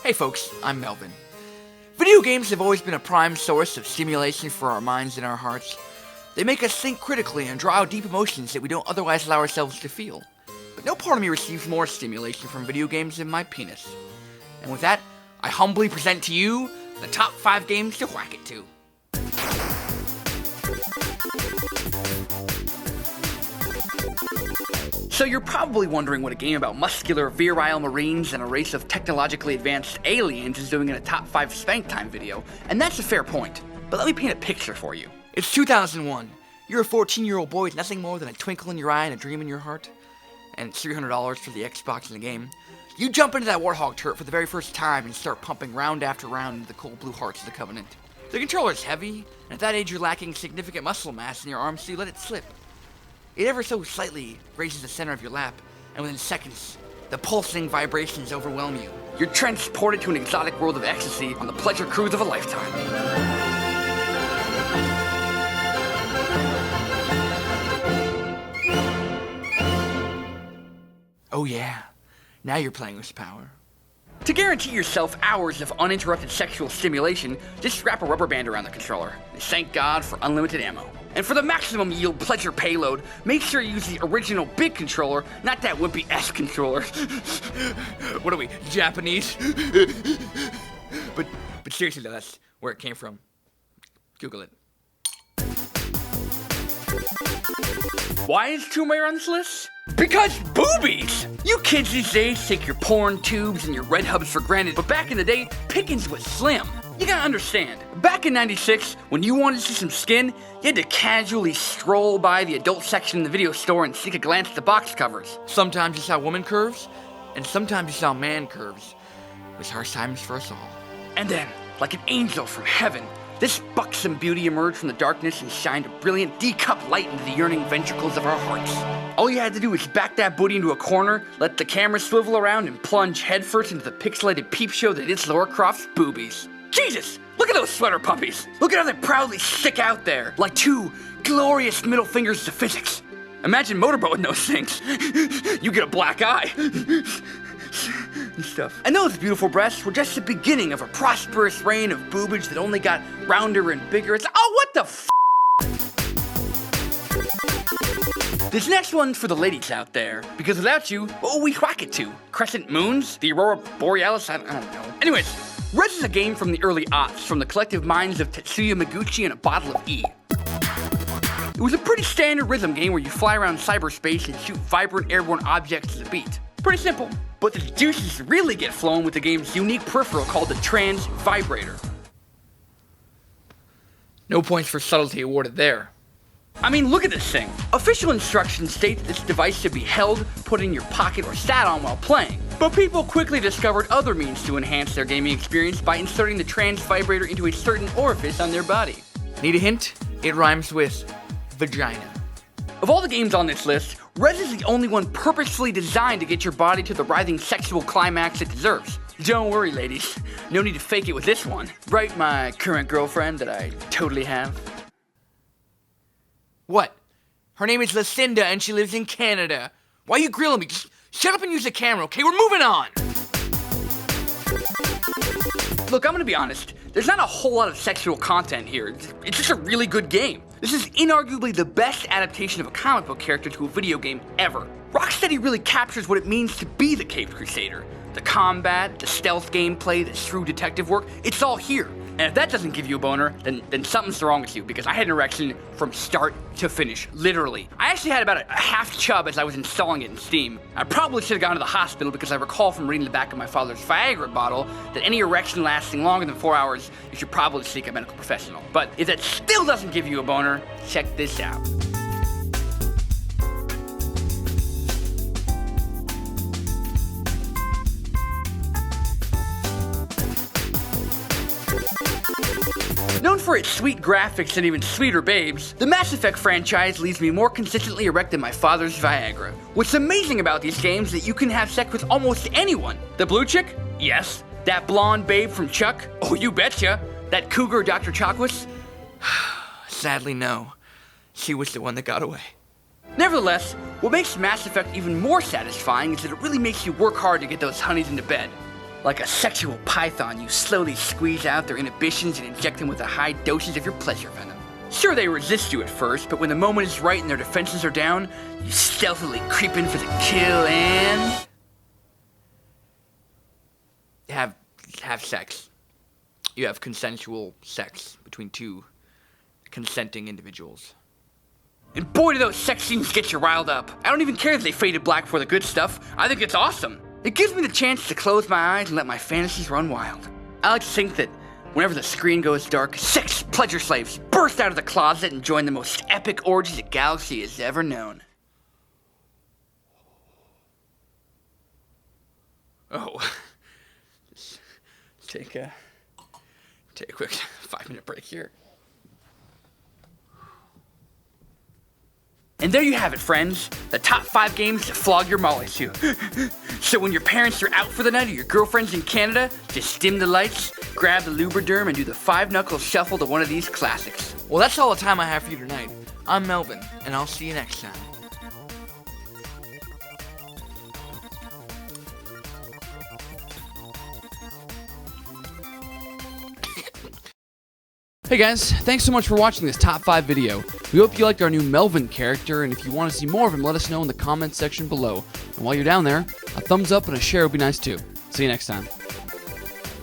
Hey folks, I'm Melvin. Video games have always been a prime source of stimulation for our minds and our hearts. They make us think critically and draw out deep emotions that we don't otherwise allow ourselves to feel. But no part of me receives more stimulation from video games than my penis. And with that, I humbly present to you the top 5 games to whack it to. So you're probably wondering what a game about muscular, virile Marines and a race of technologically advanced aliens is doing in a top 5 spank time video, and that's a fair point. But let me paint a picture for you. It's 2001. You're a 14-year-old boy with nothing more than a twinkle in your eye and a dream in your heart, and it's $300 for the Xbox and the game. You jump into that Warthog turret for the very first time and start pumping round after round into the cold blue hearts of the Covenant. The controller's heavy, and at that age you're lacking significant muscle mass in your arms, so you let it slip. It ever so slightly raises the center of your lap, and within seconds, the pulsing vibrations overwhelm you. You're transported to an exotic world of ecstasy on the pleasure cruise of a lifetime. Oh yeah, now you're playing with power. To guarantee yourself hours of uninterrupted sexual stimulation, just wrap a rubber band around the controller, and thank God for unlimited ammo. And for the maximum yield pleasure payload, make sure you use the original big controller, not that wimpy S controller. What are we, Japanese? But seriously though, that's where it came from. Google it. Why is Tomb Raider on this list? Because boobies! You kids these days take your porn tubes and your red hubs for granted, but back in the day, pickings was slim. You gotta understand, back in '96, when you wanted to see some skin, you had to casually stroll by the adult section in the video store and sneak a glance at the box covers. Sometimes you saw woman curves, and sometimes you saw man curves. It was harsh times for us all. And then, like an angel from heaven, this buxom beauty emerged from the darkness and shined a brilliant D-cup light into the yearning ventricles of our hearts. All you had to do was back that booty into a corner, let the camera swivel around, and plunge headfirst into the pixelated peep show that is Lara Croft's boobies. Jesus! Look at those sweater puppies! Look at how they proudly stick out there, like 2 glorious middle fingers to physics. Imagine motorboating those things. You get a black eye. And stuff. And those beautiful breasts were just the beginning of a prosperous reign of boobage that only got rounder and bigger. It's what the f***? This next one's for the ladies out there, because without you, what will we whack it to? Crescent moons? The Aurora Borealis? I don't know. Anyways, Rez is a game from the early aughts, from the collective minds of Tetsuya Miguchi and a bottle of E. It was a pretty standard rhythm game where you fly around cyberspace and shoot vibrant airborne objects to the beat. Pretty simple. But the juices really get flowing with the game's unique peripheral called the Trans Vibrator. No points for subtlety awarded there. I mean, look at this thing. Official instructions state that this device should be held, put in your pocket, or sat on while playing. But people quickly discovered other means to enhance their gaming experience by inserting the Trans Vibrator into a certain orifice on their body. Need a hint? It rhymes with vagina. Of all the games on this list, Rez is the only one purposefully designed to get your body to the writhing sexual climax it deserves. Don't worry, ladies. No need to fake it with this one. Right, my current girlfriend that I totally have? What? Her name is Lucinda and she lives in Canada. Why are you grilling me? Just shut up and use the camera, okay? We're moving on! Look, I'm gonna be honest. There's not a whole lot of sexual content here. It's just a really good game. This is inarguably the best adaptation of a comic book character to a video game ever. Rocksteady really captures what it means to be the Caped Crusader. The combat, the stealth gameplay, the shrewd detective work, it's all here. And if that doesn't give you a boner, then something's wrong with you, because I had an erection from start to finish, literally. I actually had about a half chub as I was installing it in Steam. I probably should have gone to the hospital because I recall from reading the back of my father's Viagra bottle that any erection lasting longer than 4 hours, you should probably seek a medical professional. But if that still doesn't give you a boner, check this out. Known for its sweet graphics and even sweeter babes, the Mass Effect franchise leaves me more consistently erect than my father's Viagra. What's amazing about these games is that you can have sex with almost anyone. The blue chick? Yes. That blonde babe from Chuck? Oh, you betcha. That cougar Dr. Chakwas? Sadly, no. She was the one that got away. Nevertheless, what makes Mass Effect even more satisfying is that it really makes you work hard to get those honeys into bed. Like a sexual python, you slowly squeeze out their inhibitions and inject them with a high dosage of your pleasure venom. Sure, they resist you at first, but when the moment is right and their defenses are down, you stealthily creep in for the kill and have sex. You have consensual sex between two consenting individuals. And boy, do those sex scenes get you riled up. I don't even care if they faded black for the good stuff. I think it's awesome. It gives me the chance to close my eyes and let my fantasies run wild. I like to think that whenever the screen goes dark, sex pleasure slaves burst out of the closet and join the most epic orgy the galaxy has ever known. Oh. Just take a quick 5-minute break here. And there you have it, friends. The top 5 games to flog your molly to. So when your parents are out for the night or your girlfriend's in Canada, just dim the lights, grab the Lubriderm, and do the 5-knuckle shuffle to one of these classics. Well, that's all the time I have for you tonight. I'm Melvin, and I'll see you next time. Hey guys, thanks so much for watching this top 5 video. We hope you liked our new Melvin character, and if you want to see more of him, let us know in the comments section below. And while you're down there, a thumbs up and a share would be nice too. See you next time.